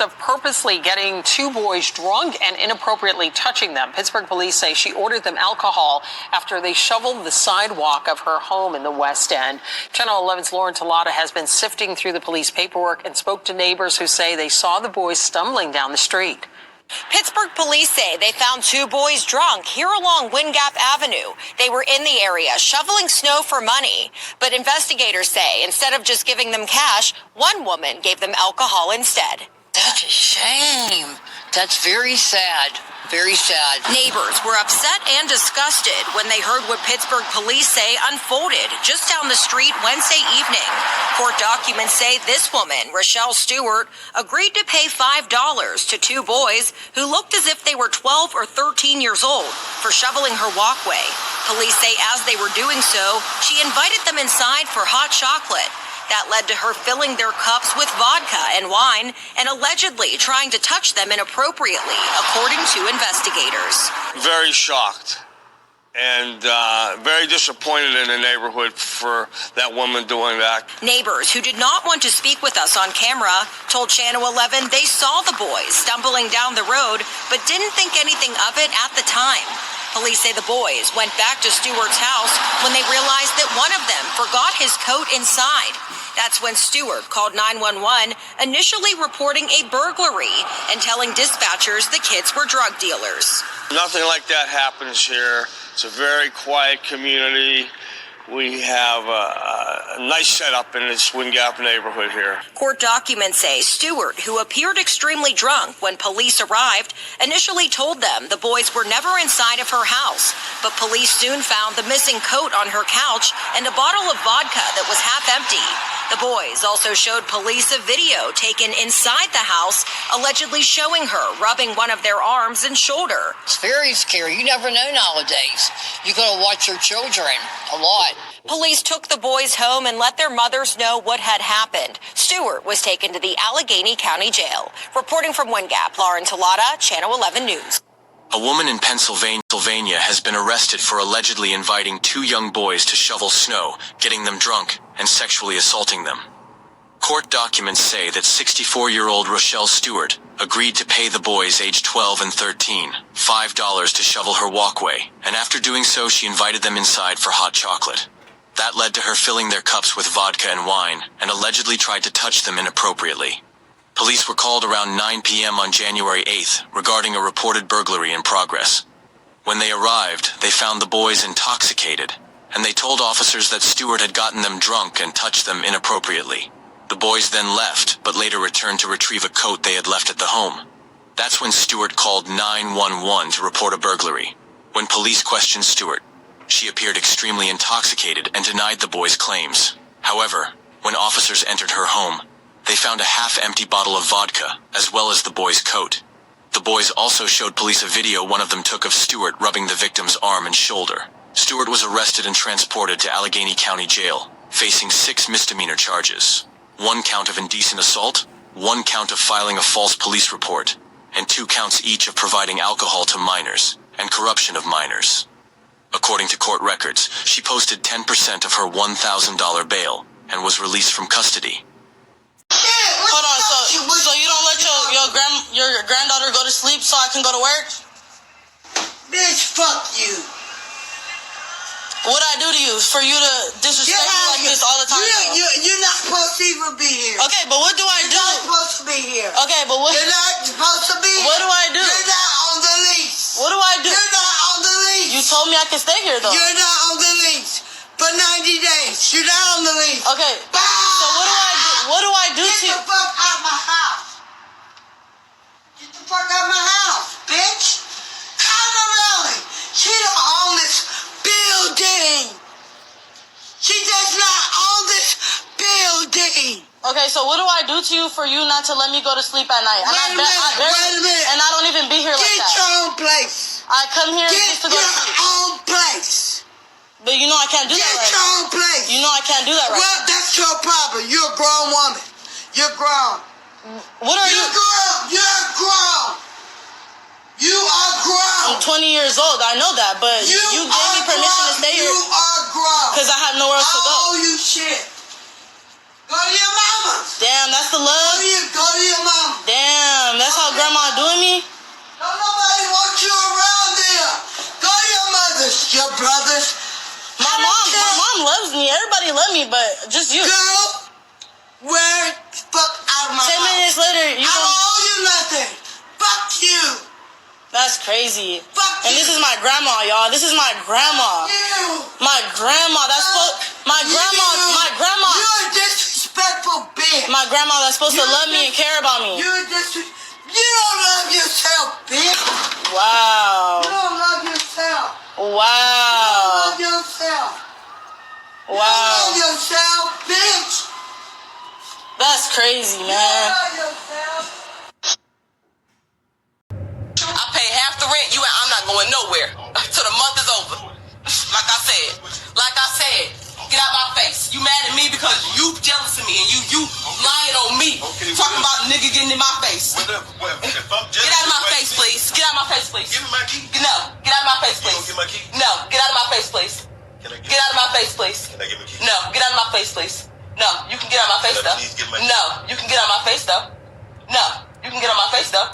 Of purposely getting two boys drunk and inappropriately touching them. Pittsburgh police say she ordered them alcohol after they shoveled the sidewalk of her home in the West End. Channel 11's Lauren Talata has been sifting through the police paperwork and spoke to neighbors who say they saw the boys stumbling down the street. Pittsburgh police say they found two boys drunk here along Wingap Avenue. They were in the area shoveling snow for money. But investigators say instead of just giving them cash, one woman gave them alcohol instead. That's a shame. That's very sad. Very sad. Neighbors were upset and disgusted when they heard what Pittsburgh police say unfolded just down the street Wednesday evening. Court documents say this woman, Rochelle Stewart, agreed to pay $5 to two boys who looked as if they were 12 or 13 years old for shoveling her walkway. Police say as they were doing so, she invited them inside for hot chocolate. That led to her filling their cups with vodka and wine and allegedly trying to touch them inappropriately, according to investigators. Very shocked and very disappointed in the neighborhood for that woman doing that. Neighbors who did not want to speak with us on camera told Channel 11 they saw the boys stumbling down the road but didn't think anything of it at the time. Police say the boys went back to Stewart's house when they realized that one of them forgot his coat inside. That's when Stewart called 911, initially reporting a burglary and telling dispatchers the kids were drug dealers. Nothing like that happens here. It's a very quiet community. We have a nice setup in this Wingap neighborhood here. Court documents say Stewart, who appeared extremely drunk when police arrived, initially told them the boys were never inside of her house, but police soon found the missing coat on her couch and a bottle of vodka that was half empty. The boys also showed police a video taken inside the house, allegedly showing her rubbing one of their arms and shoulder. It's very scary. You never know nowadays. You got to watch your children a lot. Police took the boys home and let their mothers know what had happened. Stewart was taken to the Allegheny County Jail. Reporting from Wingap, Lauren Talata, Channel 11 News. A woman in Pennsylvania has been arrested for allegedly inviting two young boys to shovel snow, getting them drunk, and sexually assaulting them. Court documents say that 64-year-old Rochelle Stewart agreed to pay the boys aged 12 and 13 $5 to shovel her walkway, and after doing so she invited them inside for hot chocolate. That led to her filling their cups with vodka and wine, and allegedly tried to touch them inappropriately. Police were called around 9 p.m. on January 8th regarding a reported burglary in progress. When they arrived, they found the boys intoxicated, and they told officers that Stewart had gotten them drunk and touched them inappropriately. The boys then left, but later returned to retrieve a coat they had left at the home. That's when Stewart called 911 to report a burglary. When police questioned Stewart, she appeared extremely intoxicated and denied the boys' claims. However, when officers entered her home, they found a half-empty bottle of vodka, as well as the boy's coat. The boys also showed police a video one of them took of Stewart rubbing the victim's arm and shoulder. Stewart was arrested and transported to Allegheny County Jail, facing 6 misdemeanor charges. 1 count of indecent assault, 1 count of filing a false police report, and 2 counts each of providing alcohol to minors and corruption of minors. According to court records, she posted 10% of her $1,000 bail and was released from custody. Hold on, so you don't let your granddaughter go to sleep so I can go to work? Bitch, fuck you. What'd I do to you for you to disrespect me like this all the time? You're not supposed to even be here. Okay, but what do I do? You're not supposed to be here. Okay, but what? You're not supposed to be here. What do I do? You're not on the lease. What do I do? You're not on the lease. You told me I could stay here though. You're not on the lease for 90 days. You're not on the lease. Okay. So what do I do? What do I do to you? Get the fuck out my house. Get the fuck out my house, bitch. Connor Rowley. She don't own this building. She does not own this building. Okay, so what do I do to you for you not to let me go to sleep at night? Wait a minute. And I don't even be here like that. Get your own place. I come here just to go to Get sleep. your own place. But you know I can't do that Get right your now. own place. You know I can't do that right Well, that's your problem. You're a grown woman. You're grown. What are you? You're grown. You're grown. You are grown. I'm 20 years old. I know that, but you gave me permission to stay here. You are grown. Because I have nowhere else to go. I owe you shit. Go to your mama. Damn, that's the love. Go to your mama. Damn. everybody love me, but just you. Girl, where the fuck out of my 10 house. minutes later, you I don't don't. owe you nothing. Fuck you. That's crazy. Fuck And you. this is my grandma, y'all. This is my grandma. You. My grandma. That's my grandma. My grandma. You're a disrespectful bitch. My grandma that's supposed to love me and care about me. You're you don't love yourself, bitch. Wow. You don't love yourself. Wow. Love yourself. Wow. Love yourself, bitch. That's crazy, man. Love yourself. I pay half the rent. I'm not going nowhere till the month is over. Like I said, get out my face. You mad at me because you jealous of me and you lying on me. Okay, talking about a nigga getting in my face. If I'm Get out of my face, please. Get out of my face, please. Give me my key. No, get out of my face, You please. gonna get my key? No, get out of my face, please. Can I Get out of my face, please. Can I get my key? No, get out of my face, please. No, you can get out of my face, Can I though. please get my key? No, you can get out of my face, though. No, you can get out of my face, though.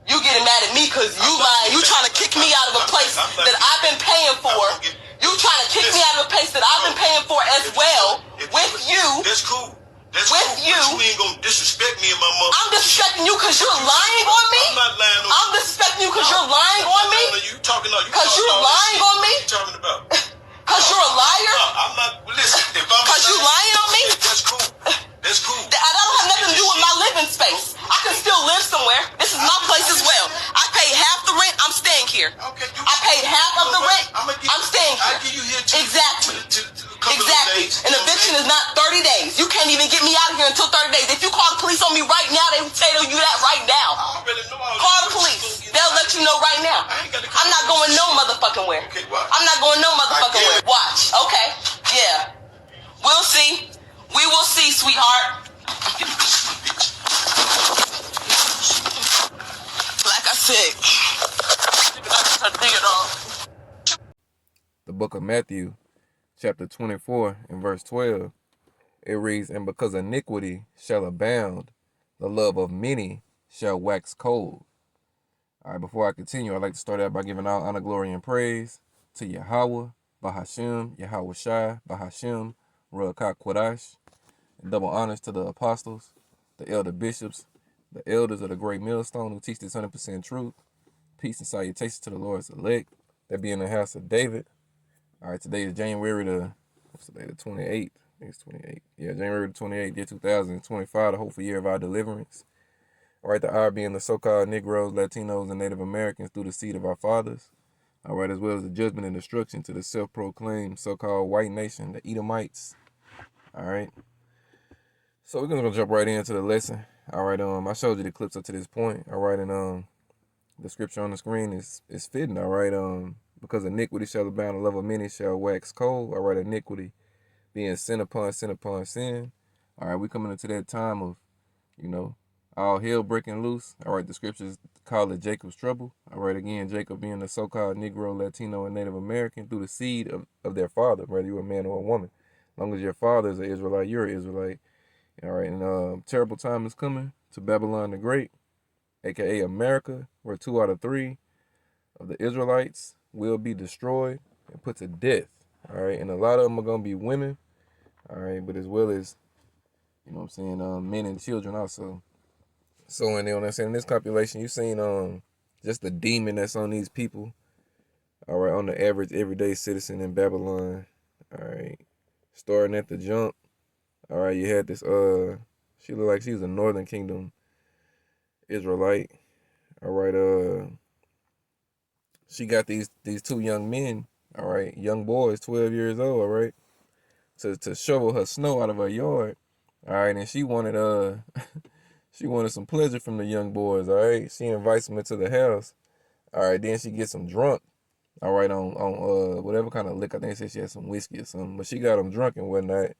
You getting mad at me because you lying. You trying to kick me out of a place that I've been paying for. You trying to kick me out of a place that I've been paying for as well. With you. That's cool. That's With cool. you. But you ain't gonna disrespect me and my mother. I'm disrespecting you because you're lying on me? I'm not lying on you. I'm disrespecting you because you're lying on me? You talking all you Because you're talking all lying this on me? shit. What you talking about? Because you're a liar? No, I'm not. Listen, if I'm Because you lying on me? That's cool. That's cool. That don't have nothing to do with my living space. I can still live somewhere. This is my place as well. I pay half the rent. I'm staying here. Okay, I paid half of the rent. I'm staying here. I'll give you here to Exactly. a couple of Exactly. days. An eviction is not 30 days. You can't even get me out of here until 30 days. If you call the police on me right now, they will tell you that right now. I already know all Call this. the police. They'll let you know right now. I'm not going no motherfucking where. Okay, watch. I'm not going no motherfucking I where. get it. Watch. Okay. Yeah. We'll see. We will see, sweetheart. Like I said. The book of Matthew, chapter 24 and verse 12, it reads, "And because iniquity shall abound, the love of many shall wax cold." All right, before I continue, I'd like to start out by giving all honor, glory, and praise to Yahweh, Bahashem, Yahweh Shai, Bahashem, Ruach Quadash, and double honors to the apostles, the elder bishops, the elders of the great millstone who teach this 100% truth. Peace and salutations to the Lord's elect that be in the house of David. All right, today is January the 28th. I think it's 28th. Yeah, January the 28th, year 2025, the hopeful year of our deliverance. All right, the hour being the so-called Negroes, Latinos, and Native Americans through the seed of our fathers. All right, as well as the judgment and destruction to the self-proclaimed so-called white nation, the Edomites. All right. So we're gonna jump right into the lesson. All right, I showed you the clips up to this point. All right, and the scripture on the screen is fitting. All right, because iniquity shall abound, the love of many shall wax cold. All right, iniquity being sin upon sin upon sin. All right, we coming into that time of, all hell breaking loose. All right, the scriptures call it Jacob's trouble. All right, again, Jacob being the so-called Negro, Latino, and Native American through the seed of their father, whether you're a man or a woman. As long as your father is an Israelite, you're an Israelite. All right, and terrible time is coming to Babylon the Great, a.k.a. America, where 2 out of 3 of the Israelites will be destroyed and put to death. All right, and a lot of them are going to be women. All right, but as well as, men and children also. So, in this compilation, you've seen just the demon that's on these people. All right, on the average everyday citizen in Babylon. All right, starting at the jump. All right, you had this, she looked like she was a Northern Kingdom Israelite. All right, she got these 2 young men, all right, young boys, 12 years old, all right, to shovel her snow out of her yard. All right, and she wanted she wanted some pleasure from the young boys, all right. She invites them into the house. All right, then she gets them drunk. All right, on whatever kind of liquor. I think she said she had some whiskey or something, but she got them drunk and whatnot.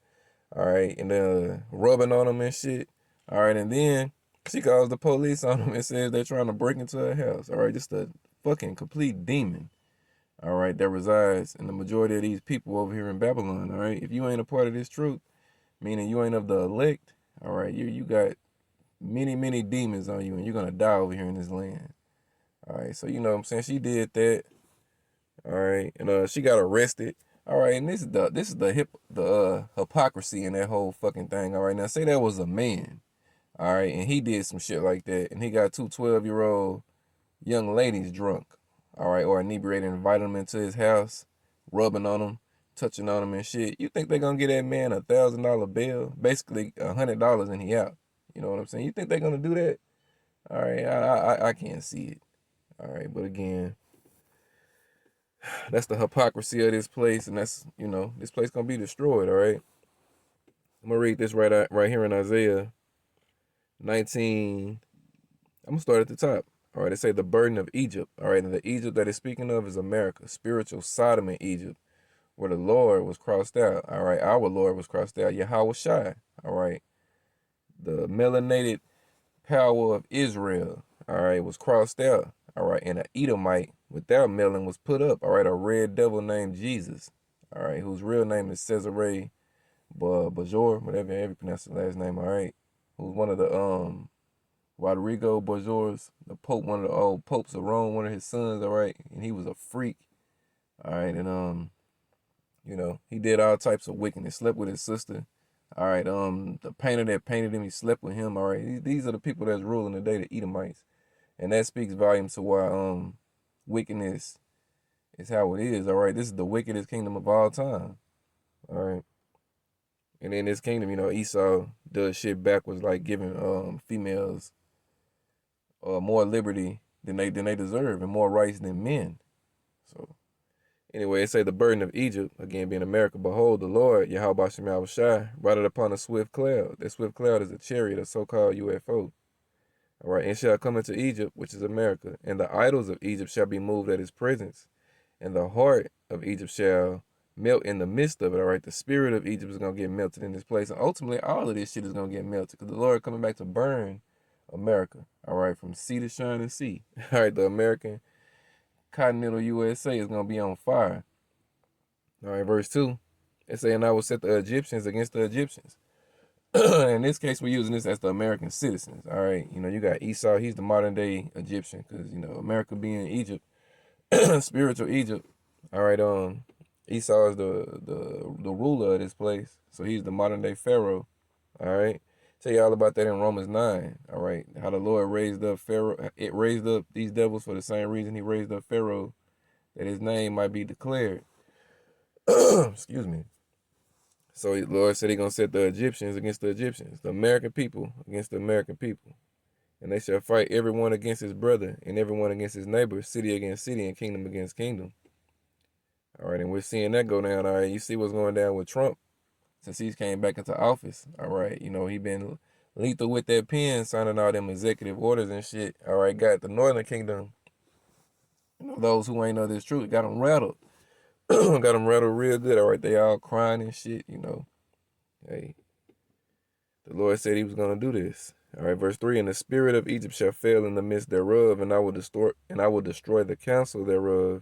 All right, and then rubbing on them and shit. All right, and then she calls the police on them and says they're trying to break into her house. All right, just a fucking complete demon. All right, that resides in the majority of these people over here in Babylon. All right, if you ain't a part of this truth, meaning you ain't of the elect, all right, you got many, many demons on you, and you're gonna die over here in this land. All right, so you know what I'm saying, she did that. All right, and she got arrested. All right, and this is the hypocrisy in that whole fucking thing. All right, now say that was a man. All right, and he did some shit like that, and he got two 12-year-old young ladies drunk. All right, or inebriated, inviting them into his house, rubbing on them, touching on them and shit. You think they're gonna get that man $1,000 bail, basically $100, and he out? You know what I'm saying? You think they're gonna do that? All right, I can't see it. All right, but again, that's the hypocrisy of this place, and that's, this place gonna be destroyed. All right, I'm gonna read this right here in Isaiah 19. I'm gonna start at the top. All right, they say the burden of Egypt. All right, and the Egypt that is speaking of is America, spiritual Sodom and Egypt, where the Lord was crossed out. All right, our Lord was crossed out. Yahweh Shai. All right, the melanated power of Israel. All right, was crossed out. All right, and an Edomite without melanin was put up. All right, a red devil named Jesus. All right, whose real name is Cesare Bajor, whatever you pronounce the last name. All right, who's one of the Rodrigo Bajors, the Pope, one of the old popes of Rome, one of his sons. All right, and he was a freak. All right, and he did all types of wickedness. Slept with his sister. All right, the painter that painted him, he slept with him. All right, these are the people that's ruling today, the Edomites, and that speaks volumes to why wickedness is how it is. All right, this is the wickedest kingdom of all time. All right, and in this kingdom, Esau does shit backwards, like giving females more liberty than they deserve and more rights than men. So anyway, it say the burden of Egypt, again being America. Behold, the Lord, Yahweh Shem Yahweh Shai, brought it upon a swift cloud. That swift cloud is a chariot, a so-called UFO. All right, and shall come into Egypt, which is America, and the idols of Egypt shall be moved at his presence, and the heart of Egypt shall melt in the midst of it. All right, the spirit of Egypt is going to get melted in this place, and ultimately all of this shit is going to get melted, because the Lord coming back to burn America. All right, from sea to shining sea. All right, the American continental USA is going to be on fire. All right, verse 2, it say, and I will set the Egyptians against the Egyptians. In this case, we're using this as the American citizens. All right, you got Esau, he's the modern day Egyptian, because America being Egypt, spiritual Egypt. All right, Esau is the ruler of this place, so he's the modern day Pharaoh. All right, tell you all about that in Romans 9. All right, how the Lord raised up Pharaoh. It raised up these devils for the same reason he raised up Pharaoh, that his name might be declared. Excuse me. So the Lord said he's going to set the Egyptians against the Egyptians, the American people against the American people. And they shall fight everyone against his brother, and everyone against his neighbor, city against city, and kingdom against kingdom. All right, and we're seeing that go down. All right, you see what's going down with Trump since he's came back into office. All right, he been lethal with that pen, signing all them executive orders and shit. All right, got the Northern Kingdom, those who ain't know this truth, got them rattled. Got them rattled real good. All right, they all crying and shit, Hey, the Lord said he was going to do this. All right, verse 3, and the spirit of Egypt shall fail in the midst thereof, and I will destroy the counsel thereof,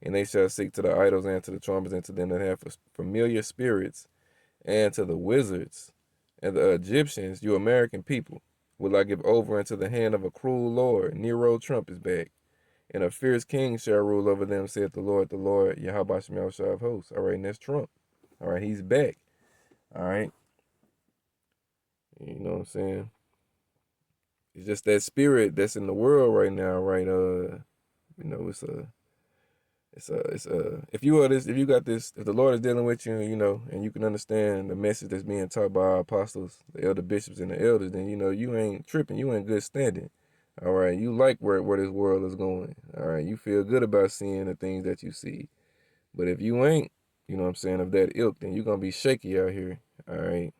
and they shall seek to the idols and to the trumpets and to them that have familiar spirits, and to the wizards and the Egyptians, you American people, will I give over into the hand of a cruel Lord. Nero Trump is back. And a fierce king shall rule over them, saith the Lord, Yahweh Shem Yahweh Shai of hosts. All right, and that's Trump. All right, he's back. All right. You know what I'm saying? It's just that spirit that's in the world right now, right? If the Lord is dealing with you, and you can understand the message that's being taught by our apostles, the elder bishops and the elders, then you ain't tripping, you in good standing. All right, you like where this world is going. All right, you feel good about seeing the things that you see. But if you ain't, of that ilk, then you're gonna be shaky out here. All right.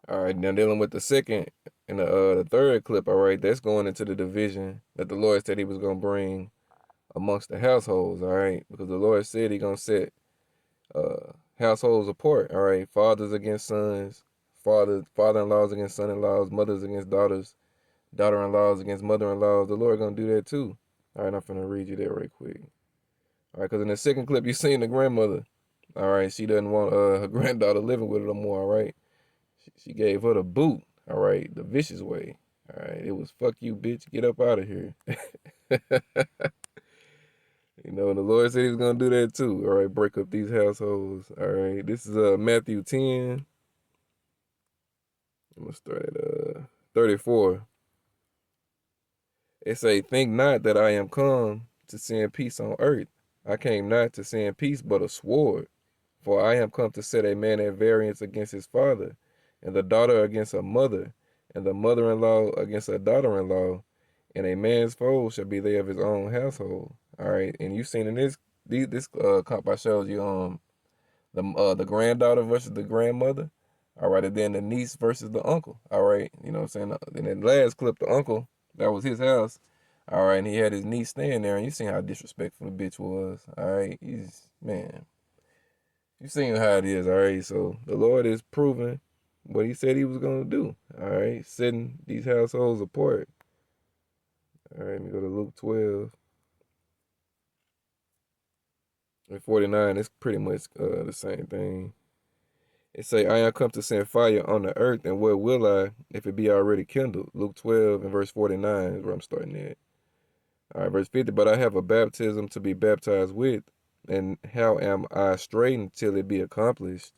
All right, now dealing with the second and the third clip, all right, that's going into the division that the Lord said he was going to bring amongst the households, all right, because the Lord said he going to set households apart, all right, fathers against sons, father-in-laws against son-in-laws, mothers against daughters, daughter-in-laws against mother-in-laws. The Lord going to do that too. All right, I'm going to read you that right quick. All right, because in the second clip, you seen the grandmother, all right, she doesn't want her granddaughter living with her no more, all right. She gave her the boot, all right, the vicious way. All right, it was fuck you, bitch, get up out of here. You know, the Lord said he was going to do that too. All right, break up these households. All right, this is Matthew 10. I'm going to start at 34. It say, think not that I am come to send peace on earth. I came not to send peace, but a sword. For I am come to set a man at variance against his father, and the daughter against her mother, and the mother-in-law against her daughter-in-law, and a man's foe shall be they of his own household. All right, and you seen in this comp I showed you the granddaughter versus the grandmother. All right, and then the niece versus the uncle. All right, you know what I'm saying. In that last clip, the uncle, that was his house. All right, and he had his niece staying there, and you seen how disrespectful the bitch was. All right, man. You seen how it is. All right, so the Lord is proving what he said he was going to do. All right, setting these households apart. All right, let me go to Luke 12. And 49, it's pretty much the same thing. It say, I am come to send fire on the earth, and what will I if it be already kindled? Luke 12 and verse 49 is where I'm starting at. All right, verse 50, but I have a baptism to be baptized with, and how am I straitened till it be accomplished?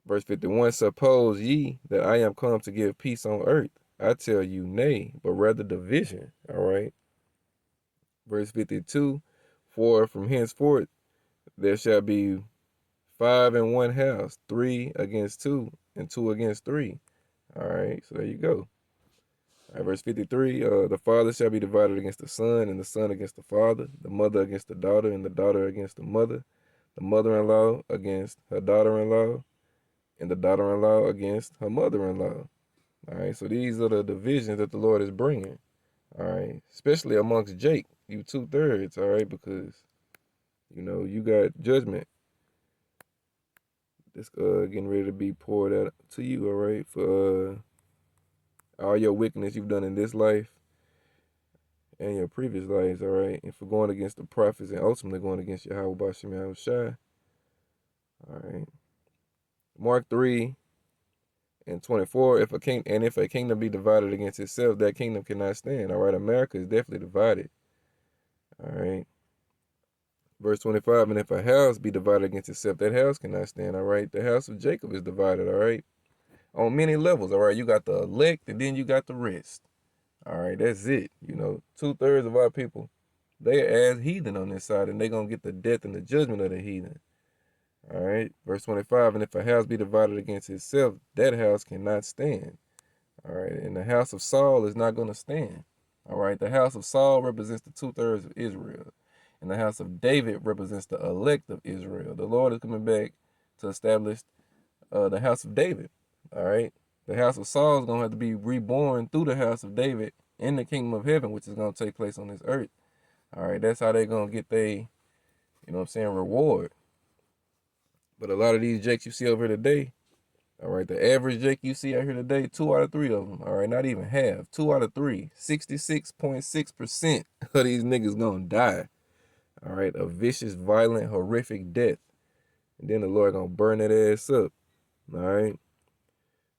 Verse 51, suppose ye that I am come to give peace on earth? I tell you, nay, but rather division. All right. Verse 52, for from henceforth there shall be 5 in one house, 3 against 2, and 2 against 3. All right, so there you go. All right, verse 53, the father shall be divided against the son, and the son against the father, the mother against the daughter, and the daughter against the mother-in-law against her daughter-in-law, and the daughter-in-law against her mother-in-law. All right, so these are the divisions that the Lord is bringing. All right, especially amongst Jake, you 2/3. All right, because you know you got judgment. It's getting ready to be poured out to you. All right, for all your wickedness you've done in this life and your previous lives. All right, and for going against the prophets and ultimately going against Yahweh Bashim Yahushai. All right, Mark 3 and 24, if a kingdom be divided against itself, that kingdom cannot stand. All right, America is definitely divided. All right. Verse 25, and if a house be divided against itself, that house cannot stand. All right. The house of Jacob is divided. All right. On many levels. All right. You got the elect and then you got the rest. All right. That's it. You know, 2/3 of our people, they are as heathen on this side, and they're going to get the death and the judgment of the heathen. All right. Verse 25, and if a house be divided against itself, that house cannot stand. All right. And the house of Saul is not going to stand. All right. The house of Saul represents the 2/3 of Israel. And the house of David represents the elect of Israel. The Lord is coming back to establish the house of David. All right. The house of Saul is going to have to be reborn through the house of David in the kingdom of heaven, which is going to take place on this earth. All right. That's how they're going to get their, you know what I'm saying, reward. But a lot of these jakes you see over here today, all right, the average jake you see out here today, 2 out of 3 of them, all right, not even half, 2 out of 3, 66.6% of these niggas going to die. All right, a vicious, violent, horrific death. And then the Lord going to burn that ass up. All right.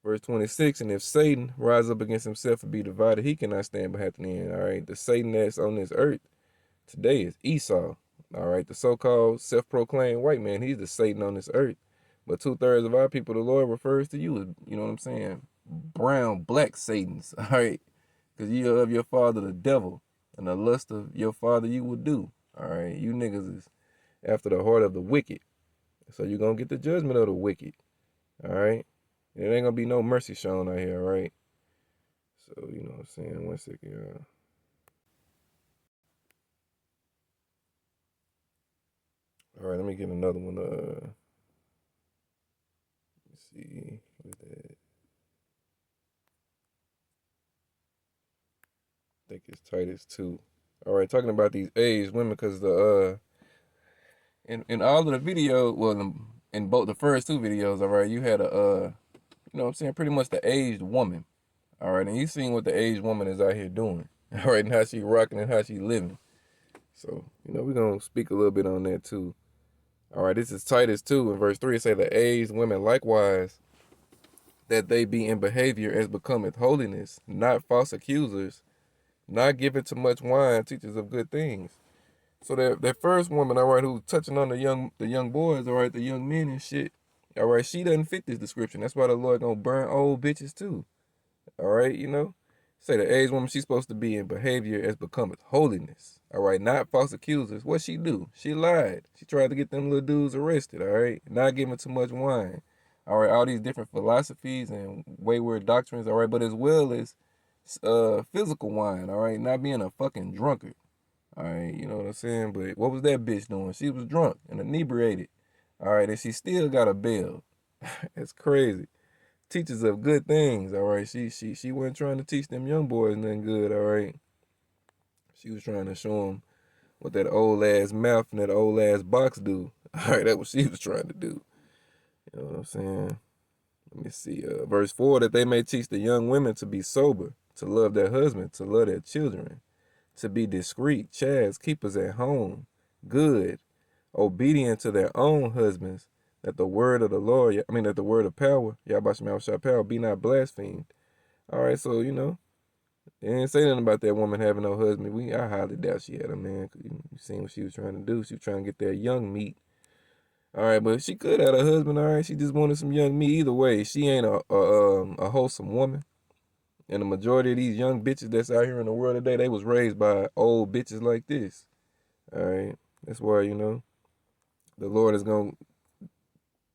Verse 26, and if Satan rise up against himself and be divided, he cannot stand behind the end. All right, the Satan that's on this earth today is Esau. All right, the so-called self-proclaimed white man, he's the Satan on this earth. But 2/3 of our people, the Lord refers to you as, you know what I'm saying, brown, black Satans. All right, because you are of your father, the devil, and the lust of your father you will do. All right, you niggas is after the heart of the wicked. So you're going to get the judgment of the wicked. All right. There ain't going to be no mercy shown out here, all right? So, you know what I'm saying? 1 second, y'all. All right, let me get another one. Let's see. What is that? I think it's Titus 2. All right, talking about these aged women, because in all of the video, well, in both the first 2 videos, all right, you had a you know what I'm saying, pretty much the aged woman. All right, and you seen what the aged woman is out here doing. All right, and how she rocking and how she living. So, you know, we're going to speak a little bit on that too. All right, this is Titus 2 in verse 3. It say, the aged women likewise, that they be in behavior as becometh holiness, not false accusers, not given to much wine, teachers of good things. So that first woman, all right, who's touching on the young boys, all right, the young men and shit, all right, she doesn't fit this description. That's why the Lord gonna burn old bitches too. All right, you know. Say the aged woman, she's supposed to be in behavior as becometh holiness. All right, not false accusers. What she do? She lied. She tried to get them little dudes arrested. All right, not giving too much wine. All right, all these different philosophies and wayward doctrines. All right, but as well as physical wine. All right, not being a fucking drunkard. All right, you know what I'm saying? But what was that bitch doing? She was drunk and inebriated. All right, and she still got a bail. It's crazy. Teachers of good things, all right. She wasn't trying to teach them young boys nothing good, all right. She was trying to show them what that old ass mouth and that old ass box do. All right, that's what she was trying to do. You know what I'm saying? Let me see. Verse 4, that they may teach the young women to be sober, to love their husband, to love their children, to be discreet, chads, keepers at home, good, obedient to their own husbands, that the word of the Lord, that the word of power, Yahbashim power, be not blasphemed. All right, so, you know, they didn't say nothing about that woman having no husband. I highly doubt she had a man. You seen what she was trying to do. She was trying to get that young meat. All right, but she could have had a husband. All right, she just wanted some young meat. Either way, she ain't a wholesome woman. And the majority of these young bitches that's out here in the world today, they was raised by old bitches like this. All right, that's why, you know, the Lord is going to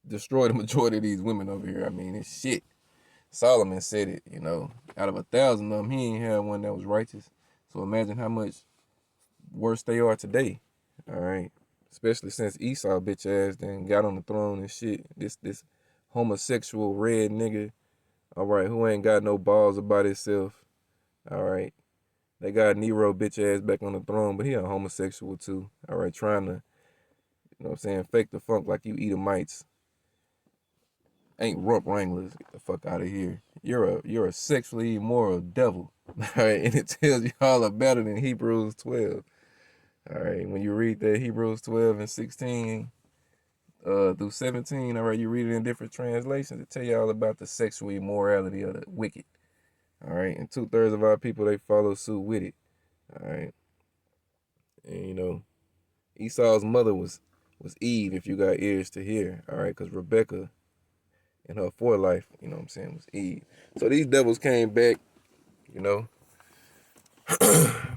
destroy the majority of these women over here. I mean, it's shit. Solomon said it, you know. Out of 1,000 of them, he ain't had one that was righteous. So imagine how much worse they are today. All right. Especially since Esau, bitch ass, then got on the throne and shit. This homosexual red nigga, all right, who ain't got no balls about himself. All right. They got Nero bitch ass back on the throne, but he a homosexual too. All right, trying to, you know what I'm saying, fake the funk like you Edomites. Ain't rump wranglers. Get the fuck out of here. You're a sexually immoral devil. All right, and it tells you all about it in Hebrews 12. All right, when you read that Hebrews 12 and 16 through 17, all right, you read it in different translations. It tell you all about the sexual immorality of the wicked. All right, and 2/3 of our people, they follow suit with it. All right, and you know, Esau's mother was Eve, if you got ears to hear. All right, because Rebecca in her forelife, you know what I'm saying, was Eve. So these devils came back, you know,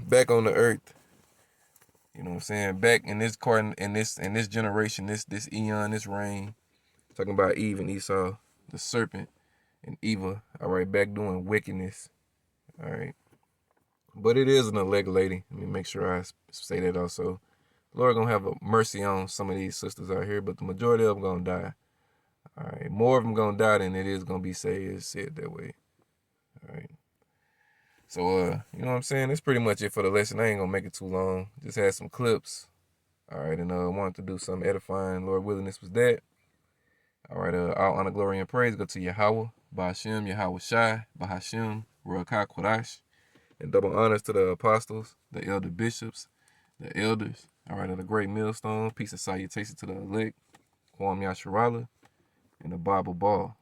back on the earth. You know what I'm saying? Back in this generation, this eon, this reign. Talking about Eve and Esau, the serpent and Eva, all right, back doing wickedness. All right. But it is an elect lady. Let me make sure I say that also. The Lord gonna have a mercy on some of these sisters out here, but the majority of them gonna die. All right, more of them gonna die than it is gonna be saved. It's said that way. All right. So, you know what I'm saying? That's pretty much it for the lesson. I ain't gonna make it too long. Just had some clips. All right, and wanted to do something edifying. Lord willing, this was that. All right, all honor, glory, and praise go to Yahweh, Bahashem, Yahweh Shai, Bahashem, Ruach HaKodesh, and double honors to the apostles, the elder bishops, the elders. All right, of the great millstone. Peace and salutation to the elect, Kwam Yasharala, and the Bible Ball.